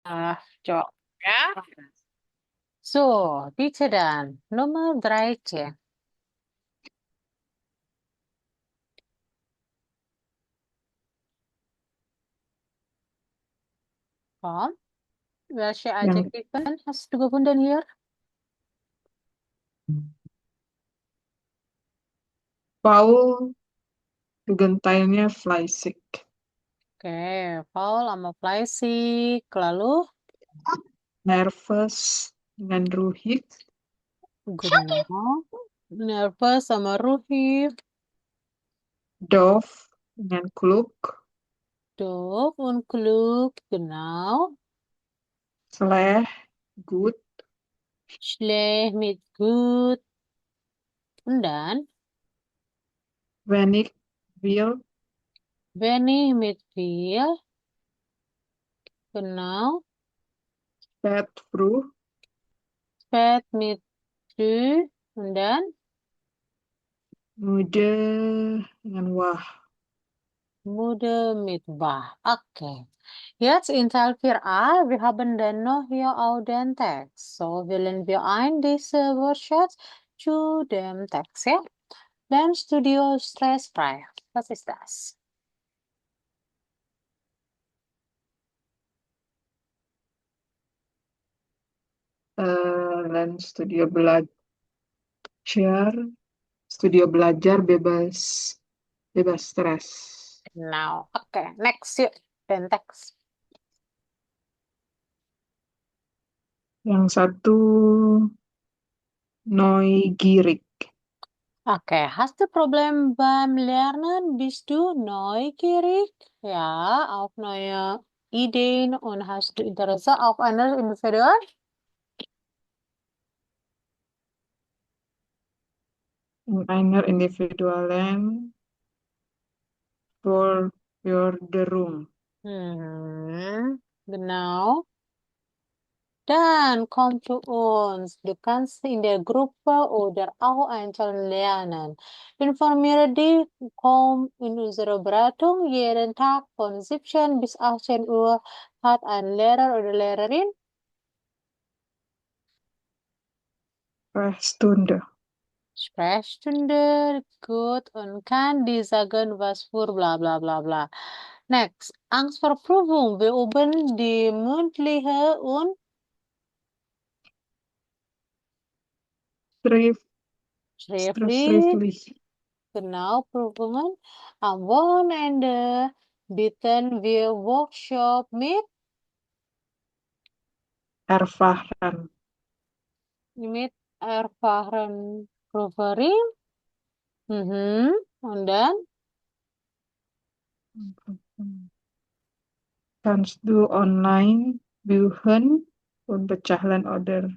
Coba ya. So, bitte dann. Nummer 13. Komm, welche Yang Adjektiven hast du gefunden hier? Paul gentainya Fleisig. Oke, Paul sama Fleisig. Lalu, Nervous dengan Ruhig. genau. Nervous sama Ruhig. Doof dengan Klug. Doof und klug, genau. Sleh, Gut. Schlecht mit gut. Und dann, Wenig, Will. wenig mit viel, genau. Spät, Früh. Spät mit früh. Und dann, Müde dengan Wah. Mude mit wahr. Okay. Jetzt in Teil 4a, wir haben dann noch hier auch den Text. So wählen wir ein diese Wortschatz zu dem Text, ja? Lernstudio stressfrei. Was ist das? Dan studio belajar bebas stres. Now, okay. Next, yuk. Den text. Yang satu neugierig. Okay, hast du Problem beim Lernen? Bist du neugierig? Ja, auf neue Ideen und hast du Interesse auf eine individuell? In einer individuellen Förderung. Genau. Dann komm zu uns. Du kannst in der Gruppe oder auch einzeln lernen. Informiere dich, komm in unsere Beratung. Jeden Tag von 17 bis 18 Uhr hat ein Lehrer oder Lehrerin Sprechstunde. Sprechstunde, gut, und kann dir sagen, was für bla bla bla bla. Next, Angst vor Prüfung. Wir üben die mündliche und Schrift, schriftliche. schriftlich. Genau, Prüfungen. Am Wochenende bieten wir Workshop Erfahren. mit erfahrenen Prüferin. Und dann Kannst du online buchen und pecahan order.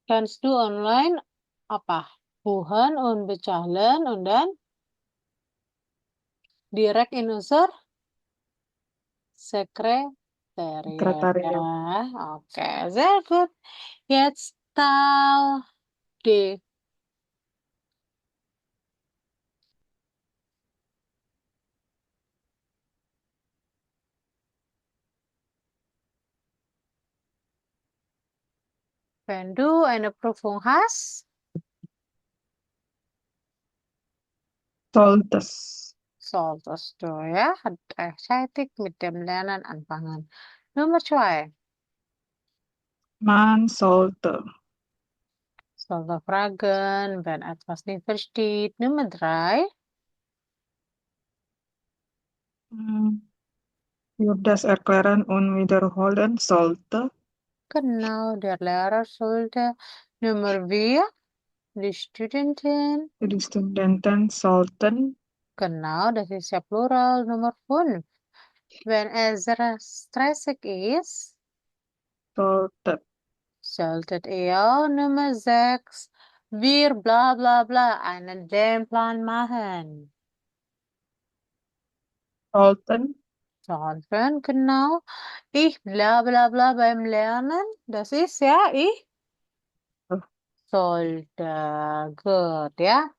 kannst du online apa? Buchen und bezahlen und dann direkt in unser Sekretariat. Sekretariat. Okay, sehr gut. Jetzt Teil D. Wenn du eine Prüfung hast, Solltest. solltest du ja rechtzeitig mit dem Lernen anfangen. Nummer 2. Man sollte. Sollte fragen, wenn etwas nicht versteht. Nummer 3. Hm, Für das Erklären und Wiederholen sollte. Genau, der Lehrer sollte. Nummer 4. Die Studentin. Die Studenten sollten. Genau, das ist ja Plural. Nummer 5. Wenn es stressig ist, Sollte. solltet ihr Nummer 6 wir bla bla bla einen Lernplan machen. Sollten. Sollten, genau. Ich bla bla bla beim Lernen. Das ist ja, ich sollte. Gut, ja.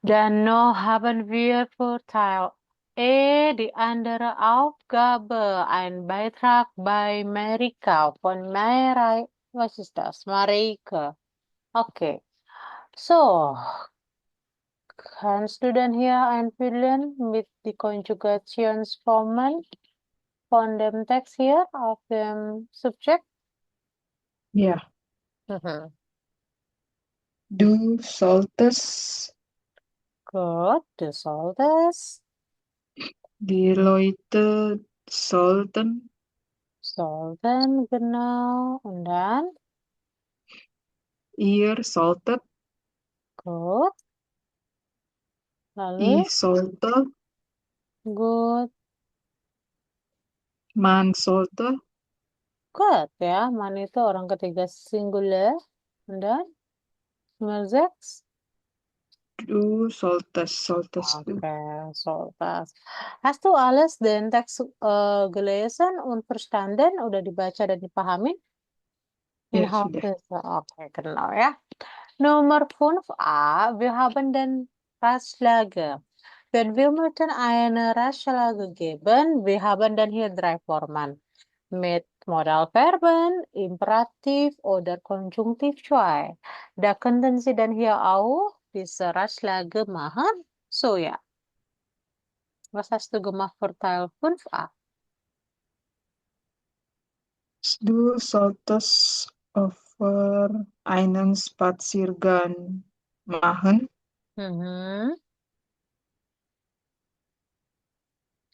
Dann noch haben wir Vorteil. Die andere Aufgabe, ein Beitrag bei Marika von Marei. Was ist das? Mareike. Okay. So, kannst du denn hier einfüllen mit die Konjugationsformen von dem Text hier auf dem Subjekt? Ja. Mhm. Du solltest, Gut, du solltest, die Leute sollten, genau. Und dann, ihr solltet, gut, lalu, ich sollte, gut, man sollte, gut ya. Man itu orang ketiga singular. Und dann, Nummer 6. du solltest du. Oke, so das. Hast du alles den Text gelesen und verstanden? Udah dibaca dan dipahami? In Ya, sudah. Hafiz. Oke, genau ya. Nummer 5a, wir haben den Ratschläge. Wenn wir möchten eine Ratschläge geben, wir haben dann hier drei Formen. Mit Modalverben, Imperativ oder Konjunktiv 2. Da könnten Sie dann hier auch diese Ratschläge machen. So ja, was hast du gemacht für Teil 5a? Du solltest over einen Spaziergang machen. Mhm.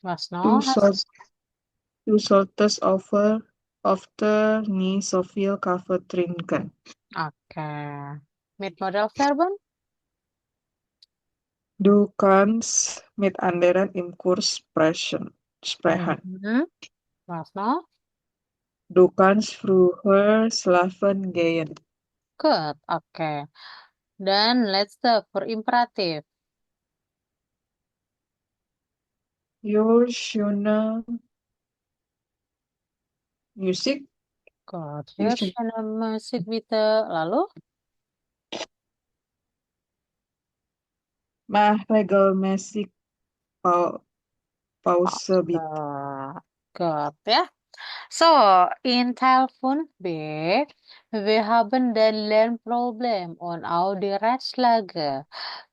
Was Du, noch? soll, du solltest öfter nicht so viel Kaffee trinken. Oke. Mit Modalverben? Du kannst mit anderen im Kurs sprechen. Mhm. Was noch? Du kannst früher schlafen gehen. Good. Oke. Dan letzte für Imperativ. You schöne Musik. Gut. You Hört should schöne Musik bitte. Lalu? mach regelmäßig Pause bitte. Gut, ja. So, in Teil 5b, wir haben den Lernproblem und auch die Ratschläge.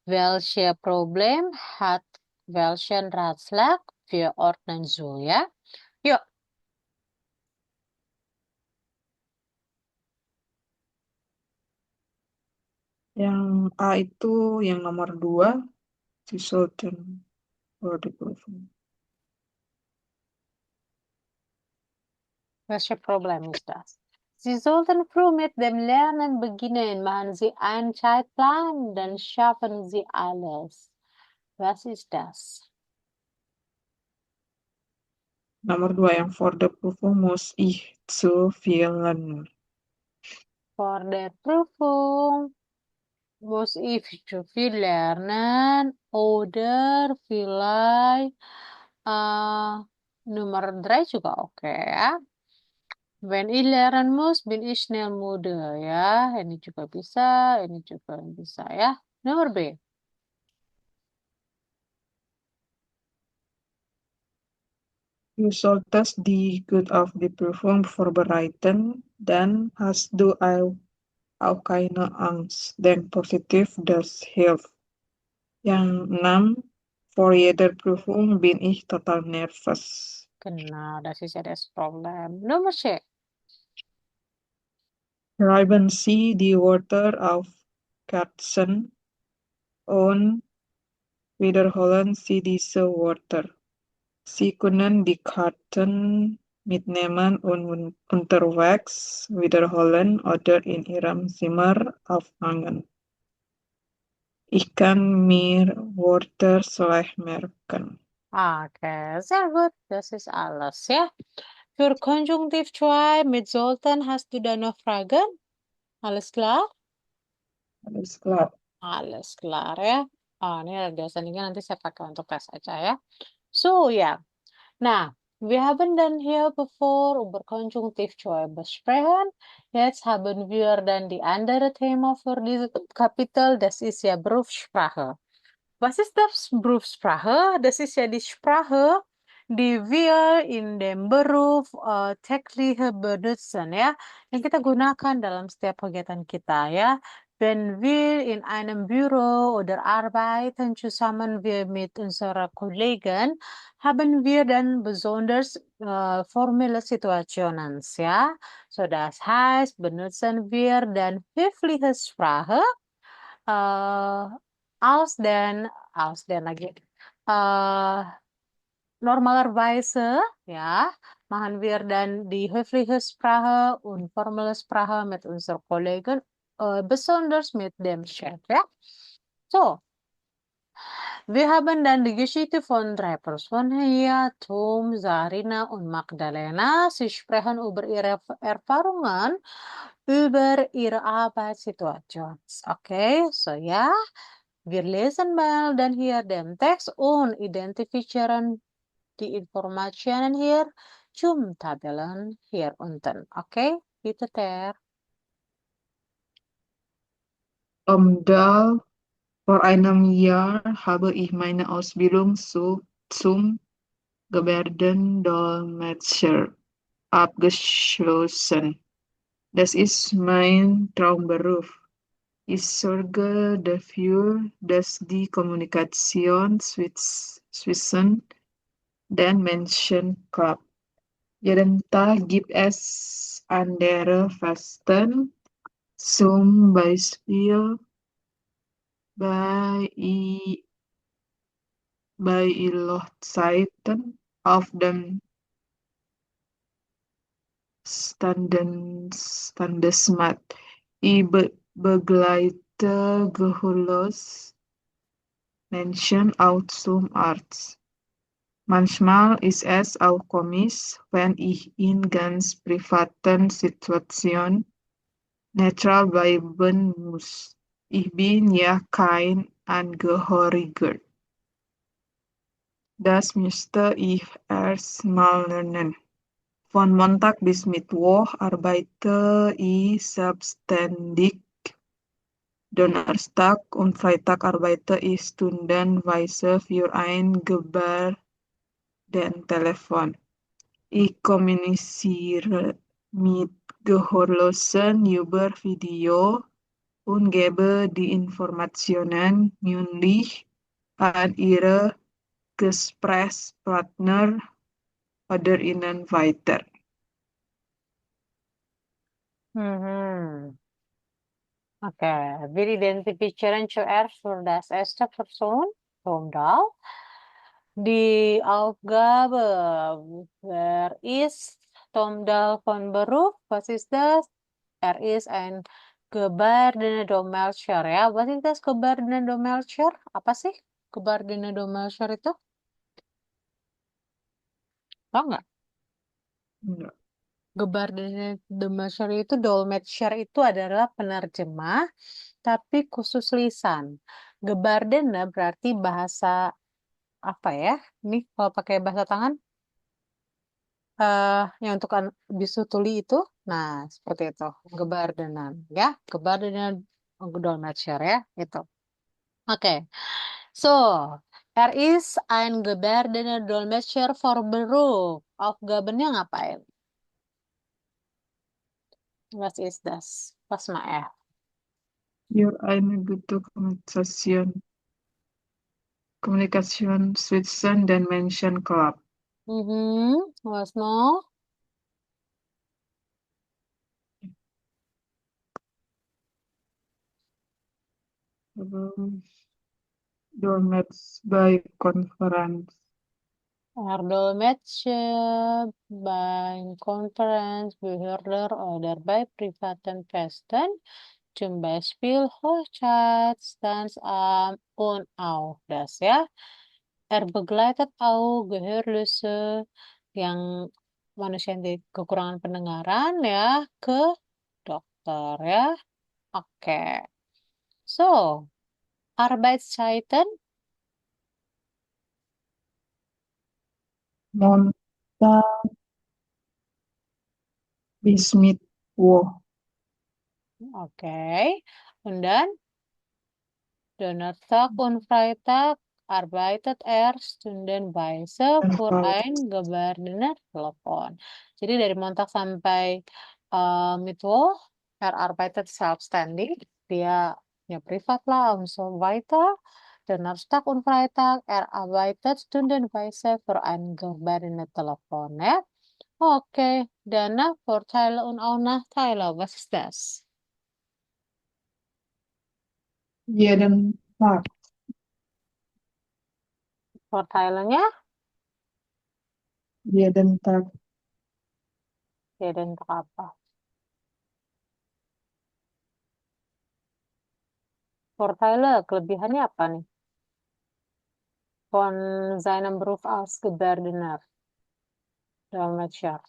Welche Problem hat welchen Ratschlag? Wir ordnen so, ja? Yuk, Yang A itu yang nomor 2, si Sultan Body Proofing. welche Problem ist das? Sie sollten früh mit dem Lernen beginnen. Machen Sie einen Zeitplan, dann schaffen Sie alles. Was ist das? Nomor 2 yang for the Prüfung muss ich zu viel lernen. Vor der Prüfung muss ich zu viel lernen oder vielleicht Nummer 3 juga oke ya. Wenn ich lernen muss, bin ich schnell müde ya. Ini juga bisa, ini juga bisa ya. Nomor B. Du solltest die gut auf die Prüfung vorbereiten, dann hast du auch keine Angst. Denk positiv, das hilft. Yang 6, vor jeder Prüfung bin ich total nervös. Genau, das ist ja das Problem. Nummer C. Schreiben Sie die Wörter auf Karten und wiederholen Sie diese Wörter. Sie können die Karten mitnehmen und unterwegs wiederholen oder in Ihrem Zimmer aufhängen. Ich kann mir Wörter schlecht merken. Oke, sehr gut. Das ist alles ja. Für Konjunktiv 2 mit sollten hast du da noch Fragen? Alles klar? Alles klar. Alles klar ya. Oh, ini ada seandainya nanti saya pakai untuk tes aja ya. So, ja. Nah, wir haben dann hier bevor über Konjunktiv 2 besprechen. Jetzt haben wir dann die andere Thema für dieses Kapitel. Das ist ja Berufssprache. Was ist das Berufssprache? Das ist ja die Sprache, die wir in dem Beruf täglich benutzen, ja, yang kita gunakan dalam setiap kegiatan kita, ya. Wenn wir in einem Büro oder arbeiten zusammen wir mit unseren Kollegen, haben wir dann besonders formelle Situationen, ja. So, das heißt, benutzen wir dann höfliche Sprache äh, als dan lagi. Äh, Normalerweise, ja, machen wir dann die höfliche Sprache und formelle Sprache mit unseren Kollegen, besonders mit dem Chef, ja. So, wir haben dann die Geschichte von drei Personen hier, Tom, Sarina und Magdalena. Sie sprechen über ihre Erfahrungen, über ihre Arbeitssituation. Okay, so ja. Wir lesen mal dann hier den Text und identifizieren die Informationen hier zum Tabellen hier unten. Okay, bitte Ter. Dahl, vor einem Jahr habe ich meine Ausbildung zum Gebärdendolmetscher abgeschlossen. Das ist mein Traumberuf. Ich sorge dafür, dass die Kommunikation zwischen den Menschen klappt. Jeden Tag gibt es andere Fasten, zum Beispiel bei, bei Hochzeiten auf dem Standesmat. Ich begleite gehörlos Menschen auch zum Arzt. Manchmal ist es auch komisch, wenn ich in ganz privaten Situationen neutral bleiben muss. Ich bin ja kein Angehöriger. Das müsste ich erst mal lernen. Von Montag bis Mittwoch arbeite ich selbstständig. Donnerstag und Freitag arbeite ich stundenweise für ein Gebärdentelefon. Ich kommuniziere mit Gehörlosen über Video und gebe die Informationen mündlich an ihre Gesprächspartner oder ihnen weiter. Mhm. Okay, wir identifizieren zuerst für das erste Person, Tondal. Die Aufgabe, wer ist Tondal von Beruf? Was ist das? Er ist ein Gebärdendomelcher, ya. Was ist das Gebärdendomelcher? Apa sih Gebärdendomelcher itu? Tahu nggak? Enggak. Gebärdendomelcher itu, dolmetscher itu adalah penerjemah, tapi khusus lisan. Gebardena berarti bahasa apa ya? Nih kalau pakai bahasa tangan, yang untuk bisu tuli itu, nah seperti itu, gebardenan, ya, gebardenan dolmetscher ya, itu. Oke, so er is ein gebardener Dolmetscher for Beruf. Aufgabennya ngapain? Was ist das? Was macht er? Für eine gute Kommunikation zwischen den Menschen klappt. Was noch? Ähm, Doormats bei Konferenz. Er Dolmetscher beim Konferenzbehörder oder bei privaten Festen, zum Beispiel Hochzeit, Standesamt und auch das, ya. Er begleitet auch Gehörlose yang manusia yang kekurangan pendengaran ya ke dokter ya. Oke. So, Arbeitszeiten. Montag bis Mittwoch. Oke. Und dann Donnerstag und Freitag arbeitet er stundenweise dan für Paul. ein gewerdener Telefon. Jadi dari Montag sampai Mittwoch, er arbeitet selbstständig. Dia punya privat lah und so weiter. Donnerstag und Freitag, er arbeitet stundenweise für ein gewerdener Telefon. Ya. Oke, Dana, Vorteile und auch Nachteile. Was ist das? Jeden Tag, Vorteilenya? jeden Tag. Ya, dan untuk apa? Vorteile, kelebihannya apa nih? Von seinem Beruf als Gebärdener, Dolmetscher.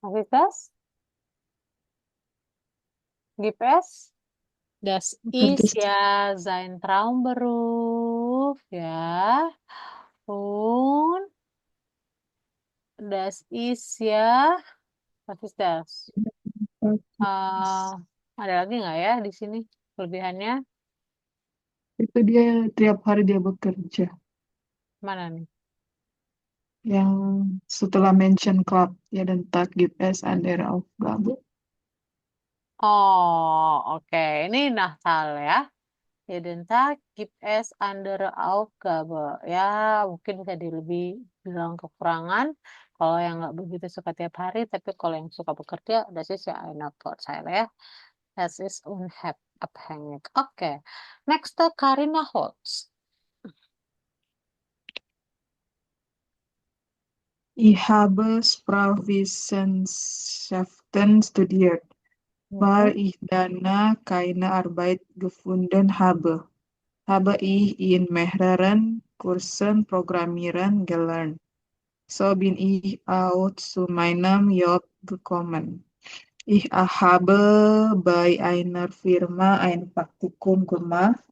Was ist das? Gibt es? Das Gibt ist es ja sein Traumberuf, ja. Und das ist ja, was ist das? Eh, ada lagi nggak ya di sini kelebihannya? itu dia tiap hari dia bekerja. Mana nih? Yang setelah mention club, ya dan Tag gibt es andere Aufgabe. Oh, oke. Ini Natal ya. Jeden Tag gibt es andere Aufgabe. Ya, mungkin bisa lebih bilang kekurangan. Kalau yang nggak begitu suka tiap hari, tapi kalau yang suka bekerja, das ist ja eine Vorteil ya. Das ist unabhängig. Oke. Next, Karina Holz. Ich habe Sprachwissenschaften studiert, Mhm. weil ich danach keine Arbeit gefunden habe. Habe ich in mehreren Kursen Programmieren gelernt. So bin ich auch zu meinem Job gekommen. Ich habe bei einer Firma ein Praktikum gemacht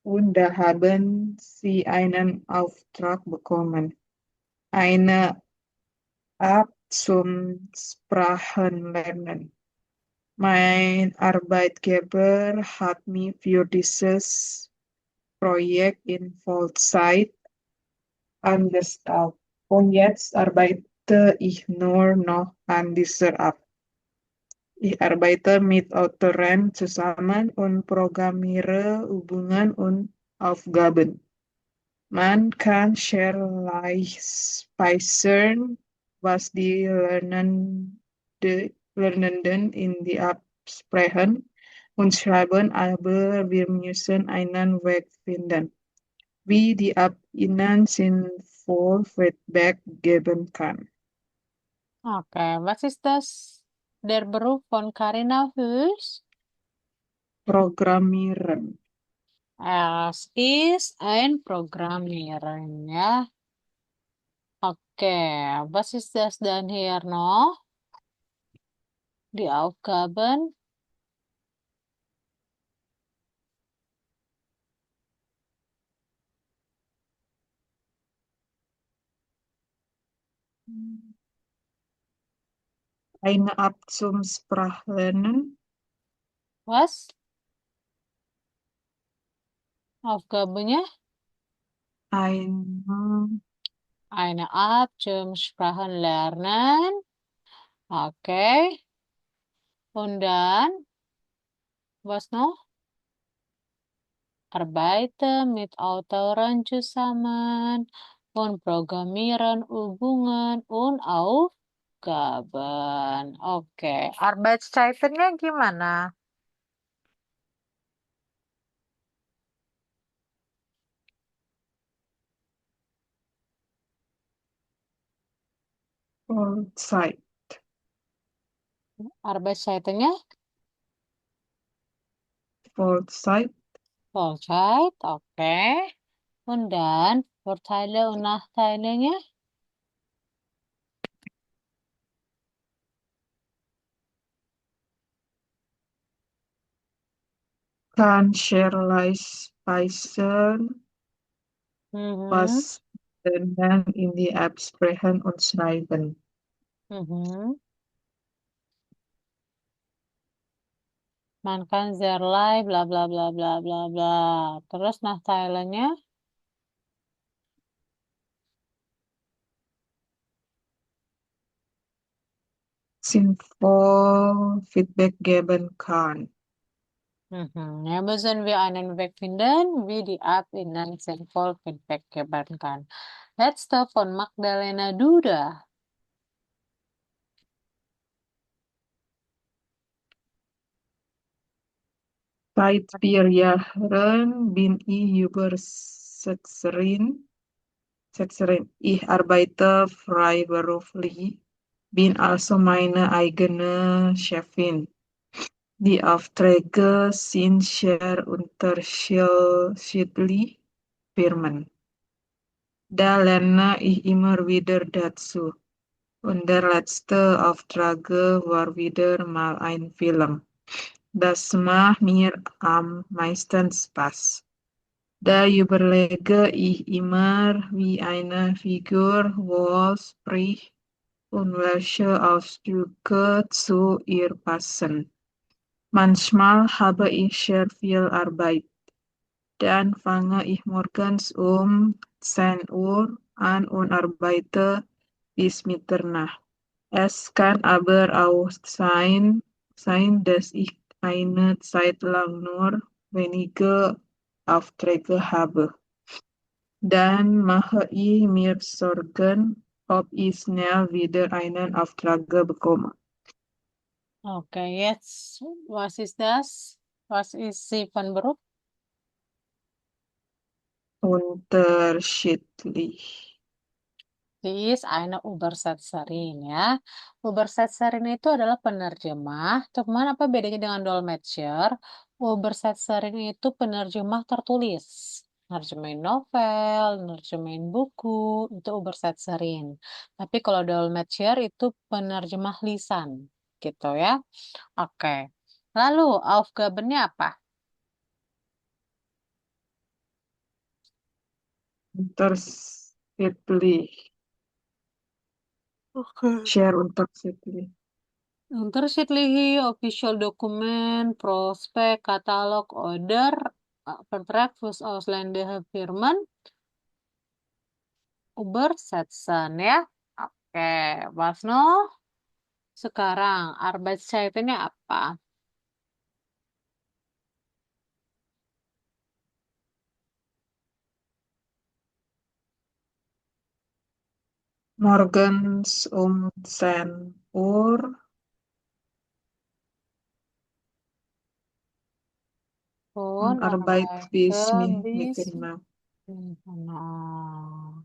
und da haben sie einen Auftrag bekommen. Eine App zum Sprachenlernen. Mein Arbeitgeber hat mich für dieses Projekt in Vollzeit angestellt. Und jetzt arbeite ich nur noch an dieser App. Ich arbeite mit Autoren zusammen und programmiere Übungen und Aufgaben. Man kann sehr leicht speichern, was die Lernenden in die App sprechen und schreiben, aber wir müssen einen Weg finden, wie die App ihnen sinnvoll Feedback geben kann. Oke, was ist das? Der Beruf von Karina Hüs? Programmieren. Es ist ein Programmierer, ja. Oke, was ist das dann hier noch? Die Aufgaben? Eine App zum Sprachlernen. Was? Aufgabennya? Eine Eine App zum Sprachenlernen. Oke. Und dann, was noch? Arbeiten mit Autoren zusammen und programmieren Übungen und Aufgaben. Oke. Arbeitszeitennya gimana? Vollzeit. Arbeitszeitennya Vollzeit Vollzeit, oke. Und dann Vorteile und Nachteilenya? kann sehr leicht speichern, Mhm. was den man in die Absprachen und Schreiben. Mhm. Man kann sehr leicht, bla bla bla bla bla bla. Terus Thailandnya? Sinnvoll Feedback geben kann. Mhm. Ja, müssen wir einen Weg finden, wie die App Ihnen sinnvoll Feedback geben kann. Letzte von Magdalena Duda. Seit 4 Jahren bin ich übersetzerin. Ich arbeite freiberuflich, bin also meine eigene Chefin. Die Aufträge sind sehr unterschiedlich Firmen. Da lerne ich immer wieder dazu. Und der letzte Auftrag war wieder mal ein Film. Das macht mir am meisten Spaß. Da überlege ich immer, wie eine Figur wohl spricht und welche Ausdrücke zu ihr passen. Manchmal habe ich sehr viel Arbeit. Dann fange ich morgens um 10 Uhr an und arbeite bis Mitternacht. Es kann aber auch sein, dass ich eine Zeit lang nur wenige Aufträge habe. Dann mache ich mir Sorgen, ob ich schnell wieder einen Auftrag bekomme. Okay, jetzt, was ist das? Was ist sie von Beruf? Unterschiedlich. Sie ist eine Übersetzerin ya. Übersetzerin itu adalah penerjemah. Cuman apa bedanya dengan dolmetscher? Übersetzerin itu penerjemah tertulis. Nerjemahin novel, nerjemahin buku, itu Übersetzerin. Tapi kalau dolmetscher itu penerjemah lisan, gitu ya. Oke. Lalu Aufgabennya apa? Unterschiedlich. Oke. Share unterschiedlich. Unterschiedliche official dokumen, prospek, katalog, order, vertrag plus ausländische Firmen, übersetzen ya. Oke, was noch? Sekarang, Arbeitszeitennya apa? Morgens um 10 Uhr Und und Arbeit bis arbeite bis Mitternacht. Genau.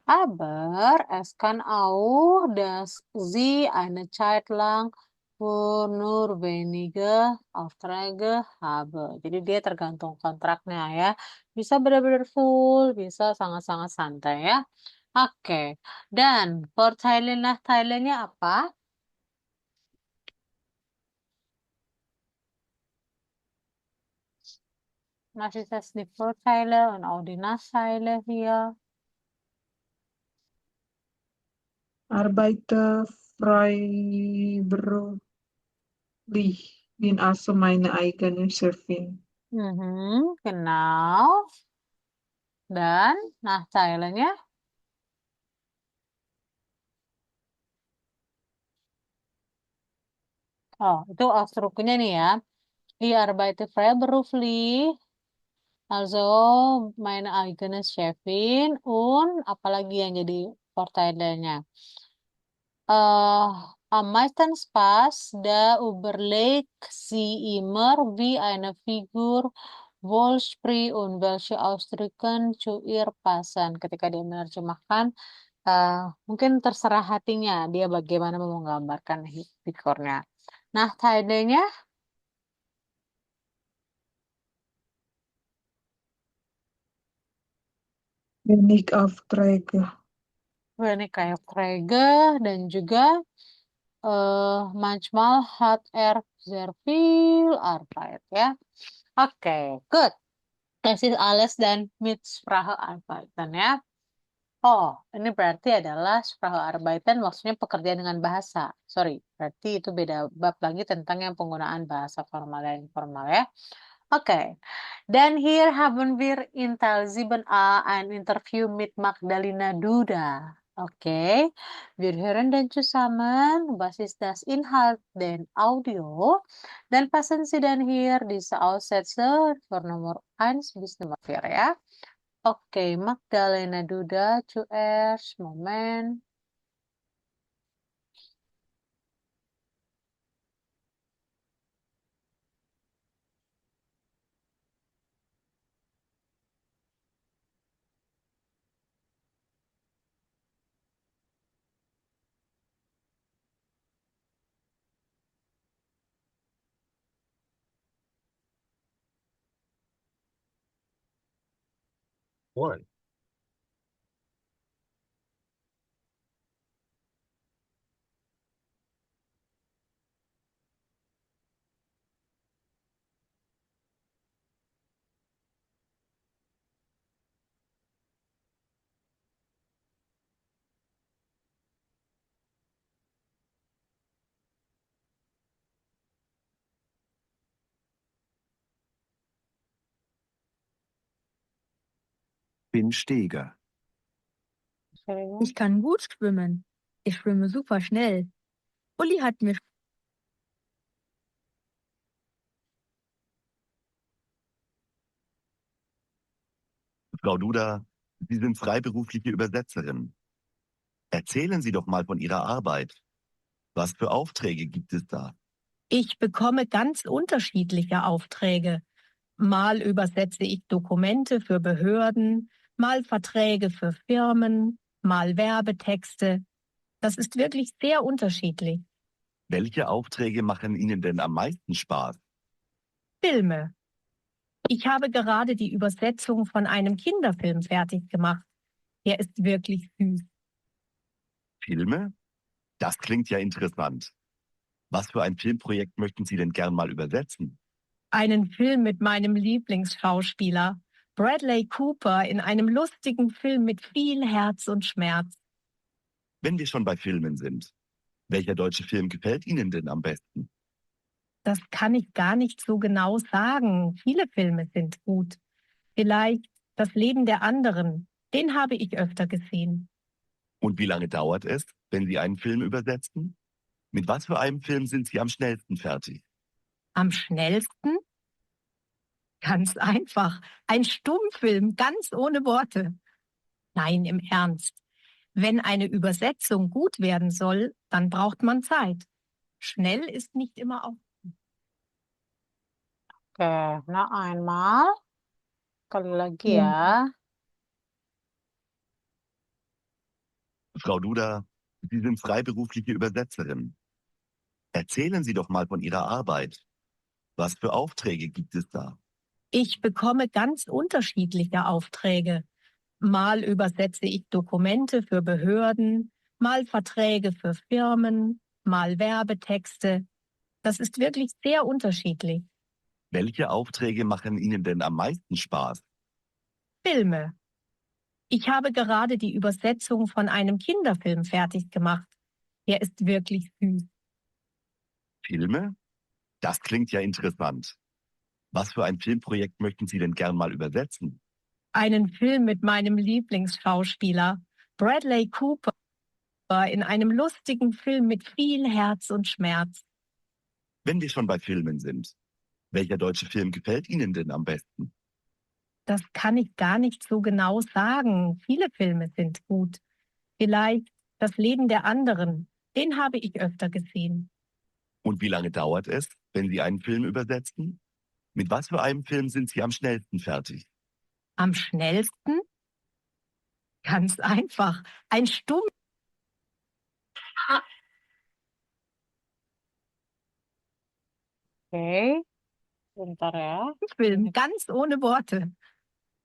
Aber es kann auch, dass Sie eine Zeit lang nur wenige Aufträge haben. Jadi dia tergantung kontraknya ya. Bisa benar-benar full, bisa sangat-sangat santai ya. Oke. Dan for Thailand, nah Thailandnya apa? Was ist das nicht für Thailand und auch die Nachteile hier? Arbeite freiberuflich. Bin also meine eigene Chefin. Mhm, genau. Dan, nah Thailandnya, oh itu strukturnya nih ya. Die arbeite freiberuflich, also meine eigene Chefin, und apalagi yang jadi Thailandnya. Am meisten Spaß, da überlegt sie immer, wie eine Figur wohl spricht und welche Ausdrücke zu ihr passen. Ketika dia menerjemahkan, mungkin terserah hatinya dia bagaimana mau menggambarkan figurnya. Nah, Thailandnya, Wenig Aufträge. ini kayak Frege dan juga manchmal hat er sehr viel Arbeit ya. Oke, good. Das ist alles dan Mitsprachearbeiten ya. Oh, ini berarti adalah Sprachearbeiten maksudnya pekerjaan dengan bahasa. Sorry, berarti itu beda bab lagi tentang yang penggunaan bahasa formal dan informal ya. Oke, dan hier haben wir in Teil 7a ein Interview mit Magdalena Duda. Oke, wir hören dann zusammen, was ist das Inhalt den Audio, dan passen Sie dann hier diese Aussätze für Nummer 1 bis Nummer 4 ya. Oke, Magdalena Duda zuerst, Moment. One. Bin Steger. Entschuldigung. Ich kann gut schwimmen. Ich schwimme super schnell. Uli hat mir Frau Duda, Sie sind freiberufliche Übersetzerin. Erzählen Sie doch mal von Ihrer Arbeit. Was für Aufträge gibt es da? Ich bekomme ganz unterschiedliche Aufträge. Mal übersetze ich Dokumente für Behörden, mal Verträge für Firmen, mal Werbetexte. Das ist wirklich sehr unterschiedlich. Welche Aufträge machen Ihnen denn am meisten Spaß? Filme. Ich habe gerade die Übersetzung von einem Kinderfilm fertig gemacht. Der ist wirklich süß. Filme? Das klingt ja interessant. Was für ein Filmprojekt möchten Sie denn gern mal übersetzen? Einen Film mit meinem Lieblingsschauspieler, Bradley Cooper, in einem lustigen Film mit viel Herz und Schmerz. Wenn wir schon bei Filmen sind, welcher deutsche Film gefällt Ihnen denn am besten? Das kann ich gar nicht so genau sagen. Viele Filme sind gut. Vielleicht Das Leben der anderen. Den habe ich öfter gesehen. Und wie lange dauert es, wenn Sie einen Film übersetzen? Mit was für einem Film sind Sie am schnellsten fertig? Am schnellsten? Ganz einfach. Ein Stummfilm, ganz ohne Worte. Nein, im Ernst. Wenn eine Übersetzung gut werden soll, dann braucht man Zeit. Schnell ist nicht immer auch. Oke, noch einmal. Sekali lagi Ja. ya. Frau Duda, Sie sind freiberufliche Übersetzerin. Erzählen Sie doch mal von Ihrer Arbeit. Was für Aufträge gibt es da? Ich bekomme ganz unterschiedliche Aufträge. Mal übersetze ich Dokumente für Behörden, mal Verträge für Firmen, mal Werbetexte. Das ist wirklich sehr unterschiedlich. Welche Aufträge machen Ihnen denn am meisten Spaß? Filme. Ich habe gerade die Übersetzung von einem Kinderfilm fertig gemacht. Der ist wirklich süß. Filme? Das klingt ja interessant. Was für ein Filmprojekt möchten Sie denn gern mal übersetzen? Einen Film mit meinem Lieblingsschauspieler, Bradley Cooper, in einem lustigen Film mit viel Herz und Schmerz. Wenn wir schon bei Filmen sind, welcher deutsche Film gefällt Ihnen denn am besten? Das kann ich gar nicht so genau sagen. Viele Filme sind gut. Vielleicht Das Leben der anderen. Den habe ich öfter gesehen. Und wie lange dauert es, wenn Sie einen Film übersetzen? Mit was für einem Film sind Sie am schnellsten fertig? Am schnellsten? Ganz einfach. Ein Stummfilm, Oke, bentar ya. ganz ohne Worte.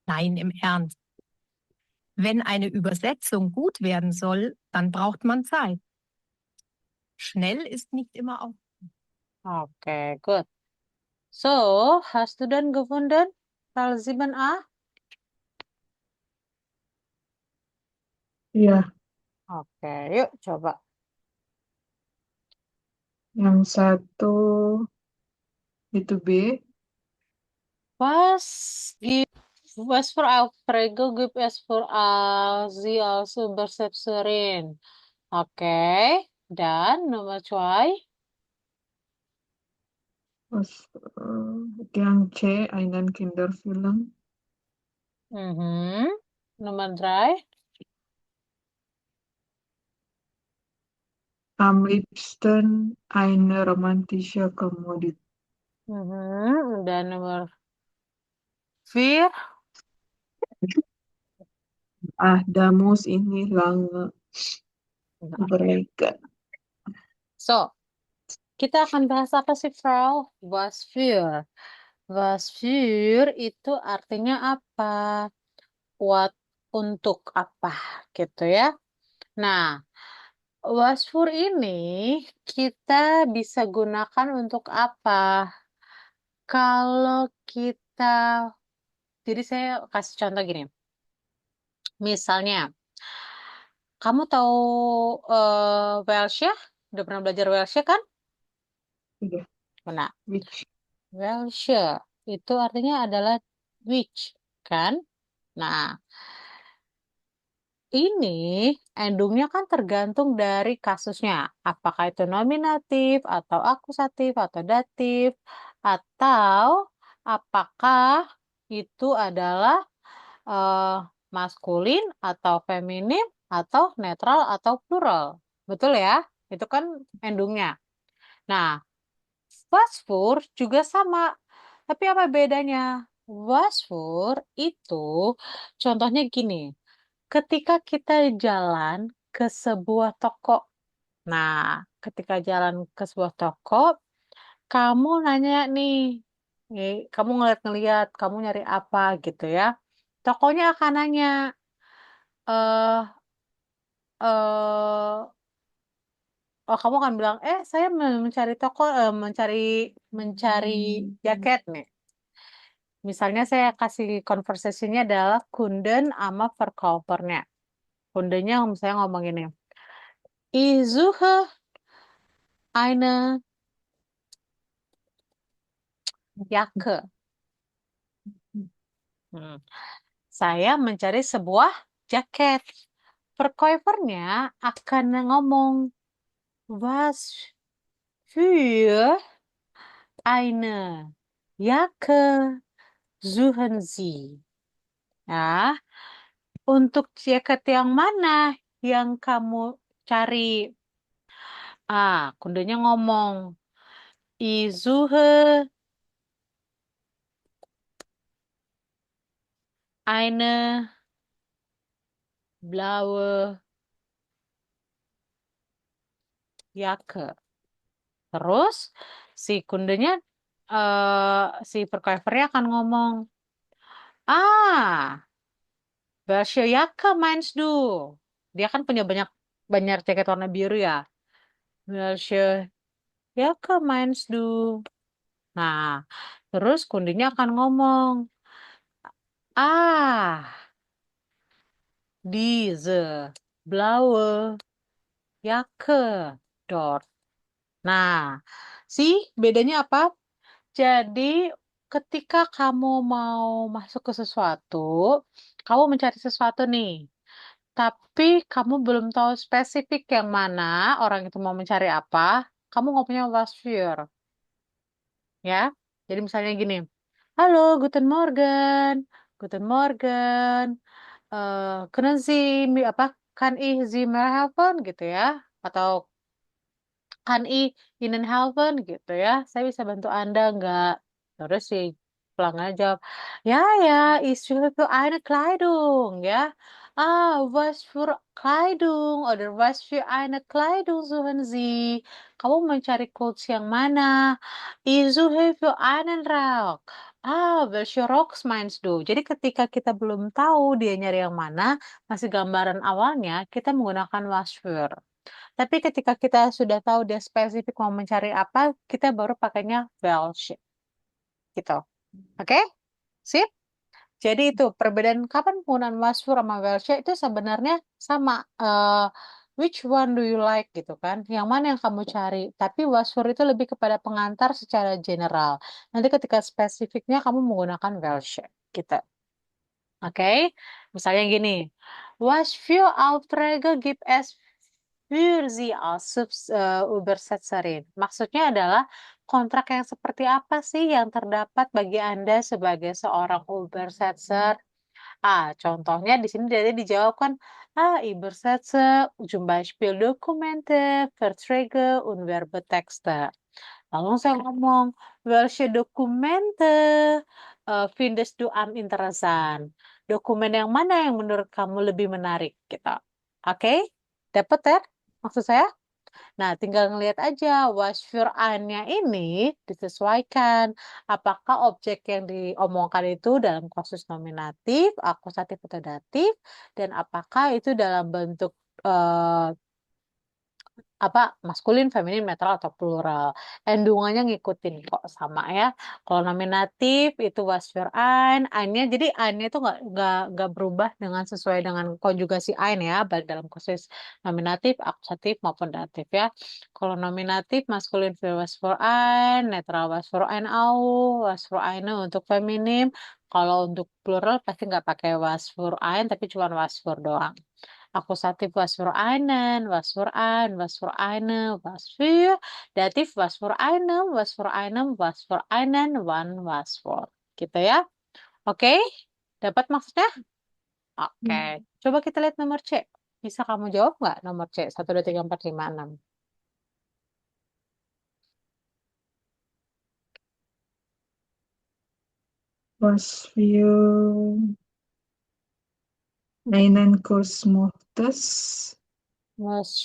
Nein, im Ernst. Wenn eine Übersetzung gut werden soll, dann braucht man Zeit. Schnell ist nicht immer auch. Oke, good. So, hast du denn gefunden? Talziban A? Iya, Oke, yuk coba. yang satu itu B. Was give was for Alfredo give as for Alzi also bersepserin. Oke, dan nomor cuy. Terus yang C, einen Kinderfilm. Mhm. Nomor dry. Am liebsten eine romantische Komödie. Mhm. Dan nomor 4. Ah, da muss ich nicht lange überlegen. So, kita akan bahas apa sih, Frau? Was für. Was für itu artinya apa? What untuk apa gitu ya. Nah, was für ini kita bisa gunakan untuk apa? Kalau kita, jadi saya kasih contoh gini. Misalnya, kamu tahu Welsh ya? Udah pernah belajar Welsh ya kan? Iya, Nah, which Welsh itu artinya adalah which, kan? Nah, ini endungnya kan tergantung dari kasusnya. Apakah itu nominatif, atau akusatif, atau datif, atau apakah itu adalah eh, maskulin, atau feminim, atau netral, atau plural. Betul ya? Itu kan endungnya. Nah, wasfur juga sama. Tapi apa bedanya? Wasfur itu contohnya gini. Ketika kita jalan ke sebuah toko. Nah, ketika jalan ke sebuah toko, kamu nanya nih, kamu ngeliat-ngeliat, kamu nyari apa gitu ya. Tokonya akan nanya, eh, eh, oh kamu akan bilang, saya mencari toko, mencari mencari jaket nih. Misalnya saya kasih konversasinya adalah kunden sama verkopernya. Kundenya misalnya ngomong ini, ich suche eine Jacke. Hmm. Saya mencari sebuah jaket. Verkäufernya akan ngomong, was für eine Jacke suchen Sie? Ya, untuk jaket yang mana yang kamu cari? Kundanya ngomong, ich suche eine blaue Jacke. Terus si kundenya, si verkäufernya akan ngomong, welche Jacke meinst du? Dia kan punya banyak banyak jaket warna biru ya. Welche Jacke meinst du? Nah, terus kundinya akan ngomong, diese blaue Jacke dort. Nah, bedanya apa? Jadi, ketika kamu mau masuk ke sesuatu, kamu mencari sesuatu nih, tapi kamu belum tahu spesifik yang mana orang itu mau mencari apa, kamu nggak punya was für, ya. Jadi misalnya gini, halo, guten Morgen, guten Morgen, können Sie apa, kann ich Sie mehr helfen gitu ya, atau kan Ihnen helfen gitu ya. Saya bisa bantu Anda nggak? Terus si pelanggan jawab, ya ya, ich suche eine Kleidung ya. Was für Kleidung oder was für eine Kleidung suchen Sie? Kamu mencari clothes yang mana? Ich suche für einen Rock. Welche Rocks meinst du? Jadi ketika kita belum tahu dia nyari yang mana, masih gambaran awalnya, kita menggunakan was für. Tapi ketika kita sudah tahu dia spesifik mau mencari apa, kita baru pakainya well sheet. Gitu. Oke? Sip? Jadi itu perbedaan kapan penggunaan was for sama will she itu sebenarnya sama. Which one do you like gitu kan? Yang mana yang kamu cari? Tapi was for itu lebih kepada pengantar secara general. Nanti ketika spesifiknya kamu menggunakan will she gitu. Oke, misalnya gini, was für Aufträge gibt es für Sie als Übersetzerin? Maksudnya adalah kontrak yang seperti apa sih yang terdapat bagi Anda sebagai seorang Übersetzer? Contohnya di sini jadi dijawabkan, Übersetze zum Beispiel Dokumente, Verträge und Werbetexte. Lalu saya ngomong, welche Dokumente findest du am interessant? Dokumen yang mana yang menurut kamu lebih menarik? Gitu. Oke? Dapat ya maksud saya? Nah, tinggal ngelihat aja was für ein-nya ini disesuaikan. Apakah objek yang diomongkan itu dalam kasus nominatif, akusatif atau datif, dan apakah itu dalam bentuk eh, maskulin, feminin, netral atau plural. Endungannya ngikutin kok sama ya. Kalau nominatif itu was für ein-nya jadi ein-nya itu nggak berubah dengan sesuai dengan konjugasi ein ya, baik dalam kasus nominatif, akusatif maupun datif ya. Kalau nominatif maskulin was für ein, netral was für ein auch, was für eine untuk feminim. Kalau untuk plural pasti nggak pakai was für ein tapi cuma was für doang. Akusatif was für einen, was für ein, was für eine, was für. Datif was für einem, was für einem, was für einen, wann, was für. Gitu ya. Oke? Dapat maksudnya? Oke. Coba kita lihat nomor C. Bisa kamu jawab nggak nomor C? 1, 2, 3, 4, 5, 6. Was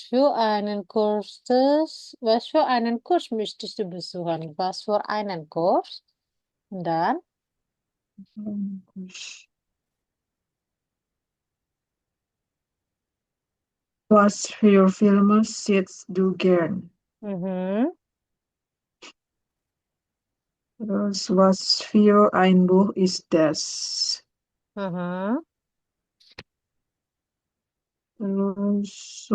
für einen Kurs möchtest? Was für einen Kurs möchtest du besuchen? Was für einen Kurs? Und dann? Was für Filme siehst du gern? Mhm. Terus, was für ein Buch ist das? Mhm. Terus,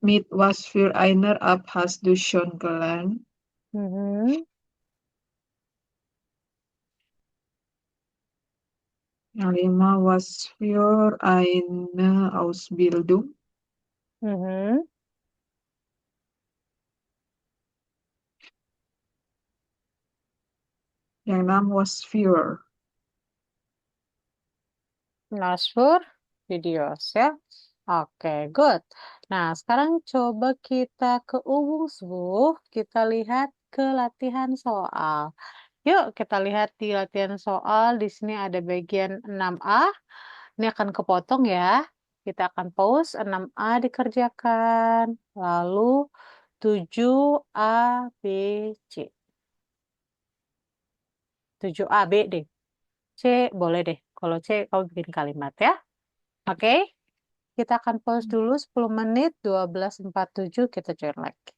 mit was für einer App hast du schon gelernt? Mhm. Yang 5, was für eine Ausbildung? Mhm. Yang 6, was für? Nasfur videos ya. Oke, good. Nah, sekarang coba kita ke Ubungsbuh. Kita lihat ke latihan soal. Yuk, kita lihat di latihan soal. Di sini ada bagian 6A. Ini akan kepotong ya. Kita akan pause 6A dikerjakan. Lalu 7A, B, C. 7A, B deh. C boleh deh. Kalau C kamu bikin kalimat ya. Oke? Kita akan pause dulu 10 menit, 12.47 kita join lagi.